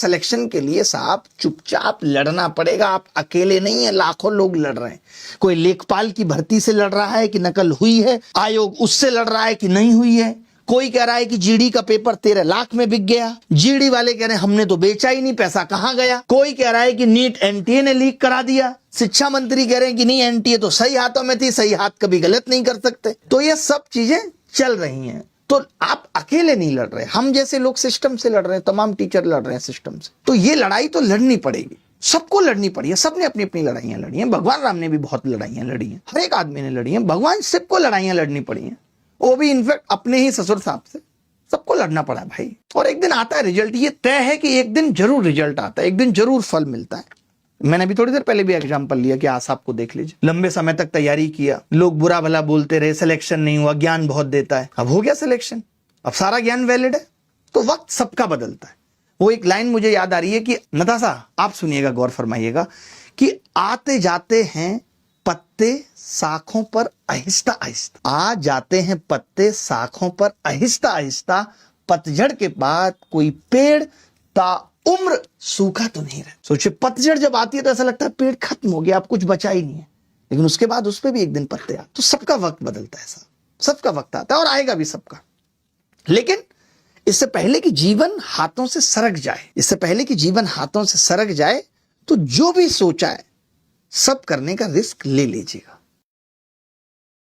Selection के लिए साहब चुपचाप लड़ना पड़ेगा। आप अकेले नहीं है, लाखों लोग लड़ रहे हैं। कोई लेखपाल की भर्ती से लड़ रहा है कि नकल हुई है, आयोग उससे लड़ रहा है कि नहीं हुई है। कोई कह रहा है कि जीडी का पेपर 13 लाख में बिक गया, जीडी वाले कह रहे हैं हमने तो बेचा ही नहीं, पैसा कहां गया। कोई कह रहा है कि नीट एनटीए ने लीक करा दिया, शिक्षा मंत्री कह रहे हैं कि नहीं एनटीए तो सही हाथों में थी, सही हाथ कभी गलत नहीं कर सकते। तो ये सब चीजें चल रही हैं। तो आप अकेले नहीं लड़ रहे, हम जैसे लोग सिस्टम से लड़ रहे हैं, तमाम टीचर लड़ रहे हैं सिस्टम से। तो ये लड़ाई तो लड़नी पड़ेगी, सबको लड़नी पड़ी है। सबने अपनी अपनी लड़ाइयां लड़ी हैं। भगवान राम ने भी बहुत लड़ाइयां लड़ी हैं, हर एक आदमी ने लड़ी हैं। भगवान शिव को लड़ाइयां लड़नी पड़ी हैं, वो भी इनफैक्ट अपने ही ससुर साहब से। सबको लड़ना पड़ा भाई। और एक दिन आता है रिजल्ट, ये तय है कि एक दिन जरूर रिजल्ट आता है, एक दिन जरूर फल मिलता है। मैंने अभी थोड़ी देर पहले भी एग्जांपल लिया कि आप को देख लीजिए, लंबे समय तक तैयारी किया, लोग बुरा भला बोलते रहे, सिलेक्शन नहीं हुआ, ज्ञान बहुत देता है, अब हो गया सिलेक्शन, अब सारा ज्ञान वैलिड है। तो वक्त सबका बदलता है। वो एक लाइन मुझे याद आ रही है कि नताशा आप सुनिएगा, गौर फरमाइएगा कि आते जाते हैं पत्ते शाखों पर आहिस्ता आहिस्ता, आ जाते हैं पत्ते शाखों पर आहिस्ता आहिस्ता, पतझड़ के बाद कोई पेड़ ताउम्र सूखा तो नहीं रहा। सोचिए, पतझड़ जब आती है तो ऐसा लगता है पेड़ खत्म हो गया, अब कुछ बचा ही नहीं है, लेकिन उसके बाद उस पर भी एक दिन पत्ते आते। तो सबका वक्त बदलता है साहब, सबका वक्त आता है और आएगा भी सबका। लेकिन इससे पहले कि जीवन हाथों से सरक जाए, इससे पहले कि जीवन हाथों से सरक जाए, तो जो भी सोचा है सब करने का रिस्क ले लीजिएगा।